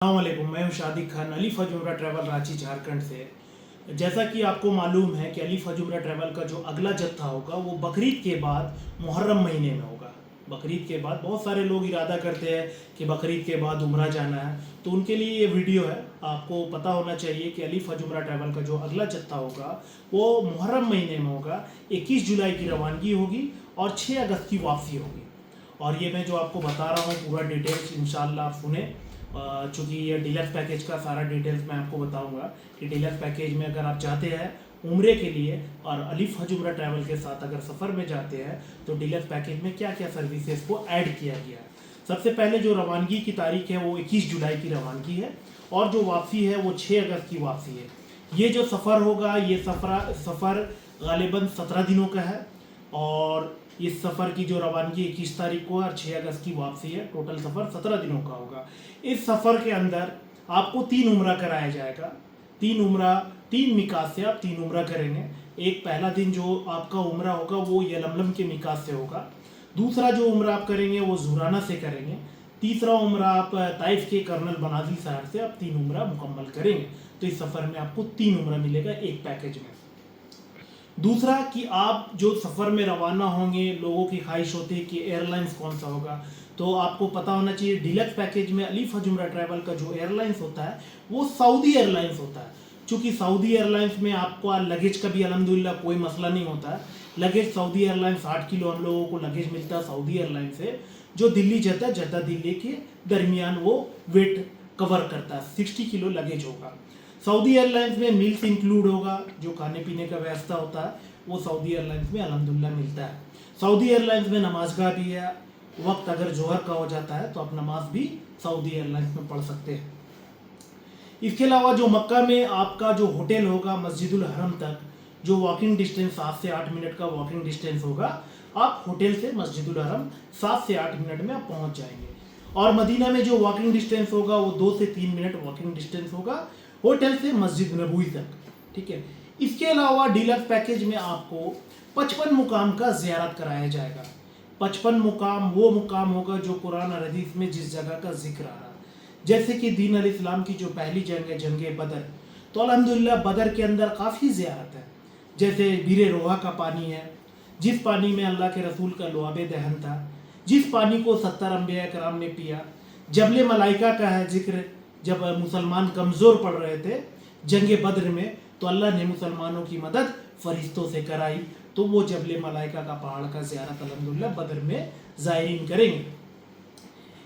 अस्सलामुअलैकुम, मैं हूं शादिक खान, अली फज उम्रा ट्रैवल रांची झारखंड से। जैसा कि आपको मालूम है कि अली फज उम्रा ट्रैवल का जो अगला जत्था होगा वो बकरीद के बाद मुहर्रम महीने में होगा। बकरीद के बाद बहुत सारे लोग इरादा करते हैं कि बकरीद के बाद उम्रा जाना है, तो उनके लिए ये वीडियो है। आपको पता होना चाहिए कि अली फज उम्रा ट्रैवल का जो अगला जत्था होगा वो मुहर्रम महीने में होगा। 21 जुलाई की रवानगी होगी और 6 अगस्त की वापसी होगी। और ये मैं जो आपको बता रहा हूँ पूरा डिटेल्स इंशाल्लाह आप सुने, चूँकि ये डीलक्स पैकेज का सारा डिटेल्स मैं आपको बताऊंगा कि डीलक्स पैकेज में अगर आप चाहते हैं उम्रे के लिए और अली फज उम्रा ट्रैवल के साथ अगर सफ़र में जाते हैं तो डीलक्स पैकेज में क्या क्या सर्विसेज को ऐड किया गया है। सबसे पहले जो रवानगी की तारीख है वो 21 जुलाई की रवानगी है और जो वापसी है वो 6 अगस्त की वापसी है। ये जो सफ़र होगा ये सफ़र गालिबन 17 दिनों का है और इस सफ़र की जो रवानगी 21 तारीख को और 6 अगस्त की वापसी है। टोटल सफ़र 17 दिनों का होगा। इस सफ़र के अंदर आपको 3 उम्रा कराया जाएगा। 3 मिकात से आप 3 उम्रा करेंगे। एक पहला दिन जो आपका उम्रा होगा वो यलमलम के मिकात से होगा। दूसरा जो उम्रा आप करेंगे वो जुराना से करेंगे। तीसरा उम्रा आप ताइफ के कर्नल बनाजिल शहर से आप 3 उम्रा मुकम्मल करेंगे। तो इस सफ़र में आपको 3 उम्रा मिलेगा एक पैकेज में। दूसरा कि आप जो सफ़र में रवाना होंगे, लोगों की ख्वाहिश होती है कि एयरलाइंस कौन सा होगा, तो आपको पता होना चाहिए डीलक्स पैकेज में अली फज उम्रा ट्रैवल का जो एयरलाइंस होता है वो सऊदी एयरलाइंस होता है। चूँकि सऊदी एयरलाइंस में आपको लगेज का भी अल्हम्दुलिल्लाह कोई मसला नहीं होता है। लगेज सऊदी एयरलाइंस 8 किलो हम लोगों को लगेज मिलता है सऊदी एयरलाइंस से, जो दिल्ली जद्दा दिल्ली के दरमियान वो वेट कवर करता है। 60 किलो लगेज होगा। सऊदी एयरलाइंस में मील्स इंक्लूड होगा, जो खाने पीने का व्यवस्था होता है वो सऊदी एयरलाइंस में अल्हम्दुलिल्लाह मिलता है। सऊदी एयरलाइंस में नमाजगाह भी है। वक्त अगर जोहर का हो जाता है तो आप नमाज भी सऊदी एयरलाइंस में पढ़ सकते हैं। इसके अलावा जो मक्का में आपका जो होटल होगा मस्जिदुल हरम तक जो वॉकिंग डिस्टेंस 7 से 8 मिनट का वॉकिंग डिस्टेंस होगा, आप होटल से मस्जिदुल हरम 7 से 8 मिनट में आप पहुंच जाएंगे। और मदीना में जो वॉकिंग डिस्टेंस होगा वो 2 से 3 मिनट वॉकिंग डिस्टेंस होगा होटल से मस्जिद नबवी तक। ठीक है। इसके अलावा डीलक्स पैकेज में आपको 55 मुकाम का ज़ियारत कराया जाएगा। 55 मुकाम वो मुकाम होगा जो कुरान और हदीस में जिस जगह का जिक्र आ रहा है। जैसे कि दीन अल इस्लाम की जो पहली जंग है जंग बदर, तो अल्हम्दुलिल्लाह बदर के अंदर काफ़ी ज़ियारत है। जैसे बीरे रोहा का पानी है, जिस पानी में अल्लाह के रसूल का लुआबे दहन था, जिस पानी को 70 अंबिया कराम ने पिया। जबले मलाइका का है जिक्र, जब मुसलमान कमज़ोर पड़ रहे थे जंग बद्र में तो अल्लाह ने मुसलमानों की मदद फरिश्तों से कराई। तो वो जबले मलाइका का पहाड़ का ज़ियारत अल्हम्दुलिल्लाह बद्र में ज़ायरीन करेंगे।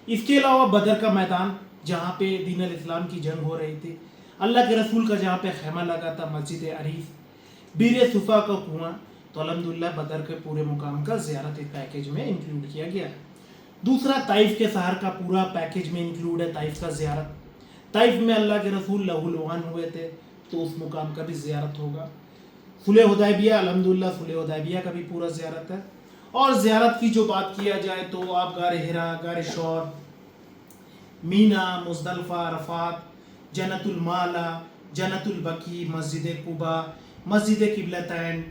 इसके अलावा बदर का मैदान जहाँ पे दीन अल इस्लाम की जंग हो रही थी, अल्लाह के रसूल का जहाँ पे खैमा लगा था मस्जिद अरीफ, बीर सुफ़ा का कुआं, तो अल्हम्दुलिल्लाह बदर के पूरे मुकाम का ज़ियारत इस पैकेज में इंक्लूड किया गया है। दूसरा ताइफ के शहर का पूरा पैकेज में इंक्लूड है ताइफ का ज़ियारत। ताइफ में अल्लाह के रसूल लहुलवान हुए थे तो उस मुकाम का भी ज़ियारत होगा। सुलह हुदैबिया, अल्हम्दुलिल्लाह सुलह हुदैबिया का भी पूरा ज़ियारत है। और ज़ियारत की जो बात किया जाए तो आप गार हिरा, गार शौर, मीना, मुज़दलिफ़ा, अरफ़ात, जन्नतुल माला, जन्नतुल बकी, मस्जिद कुबा, मस्जिद किबलतैन,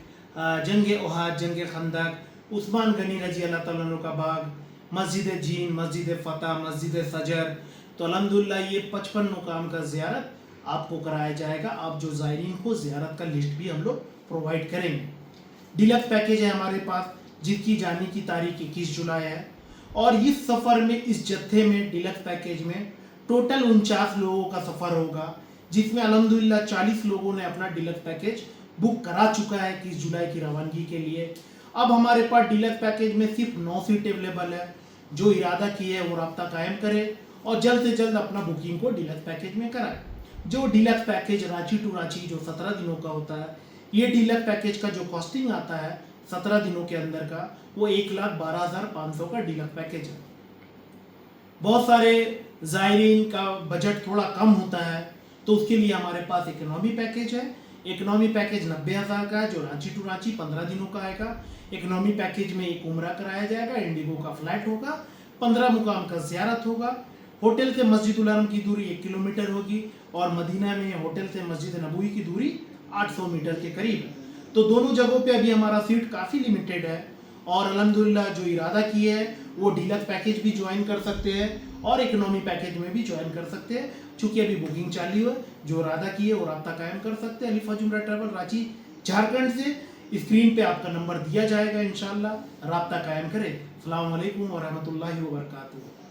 जंग उहद, जंग खंदक, उस्मान गनी रजी अल्लाह तआला अन्हु का बाग, मस्जिद जीन, मस्जिद फ़तह, मस्जिद सजर, तो अल्हम्दुलिल्लाह ये 55 मुकाम का ज़ियारत आपको कराया जाएगा। आप जो ज़ायरीन को ज़ियारत का लिस्ट भी हम लोग प्रोवाइड करेंगे। डीलक्स पैकेज है हमारे पास जिसकी जाने की तारीख 21 जुलाई है और इस सफ़र में इस जत्थे में डीलक्स पैकेज में टोटल 49 लोगों का सफ़र होगा, जिसमें अल्हम्दुलिल्लाह 40 लोगों ने अपना डीलक्स पैकेज बुक करा चुका है 21 जुलाई की रवानगी के लिए। अब हमारे पास डीलक्स पैकेज में सिर्फ 9 सीट अवेलेबल है। जो इरादा किए है वो रब्ता कायम करे और जल्द से जल्द अपना बुकिंग को डीलक्स पैकेज में कराए। जो deluxe package Ranchi to Ranchi जो 17 दिनों का होता है, ये डीलक्स पैकेज का जो कॉस्टिंग आता है 17 दिनों के अंदर का वो 1,12,500 का डीलक्स पैकेज है। बहुत सारे ज़ायरीन का बजट थोड़ा कम होता है तो उसके लिए हमारे पास इकोनॉमी पैकेज है। इकोनॉमी पैकेज 90,000 का है जो रांची टू रांची 15 दिनों का आएगा। इकोनॉमी पैकेज में एक उम्रा कराया जाएगा, इंडिगो का फ्लाइट होगा, 15 मुकाम का ज़ियारत होगा। होटल से मस्जिदुल हरम की दूरी 1 किलोमीटर होगी और मदीना में होटल से मस्जिद नबवी की दूरी 800 मीटर के करीब है। तो दोनों जगहों पे अभी हमारा सीट काफ़ी लिमिटेड है और अल्हम्दुलिल्लाह जो इरादा किए है वो डीलक्स पैकेज भी ज्वाइन कर सकते हैं और इकोनॉमी पैकेज में भी ज्वाइन कर सकते हैं। चूंकि अभी बुकिंग चालू है, जो इरादा किए वो राब्ता कायम कर सकते हैं। अलीफ हज उम्रा ट्रैवल रांची झारखंड से। स्क्रीन पे आपका नंबर दिया जाएगा, इंशाल्लाह राब्ता कायम करें। अस्सलाम वालेकुम व रहमतुल्लाहि व बरकातुहू।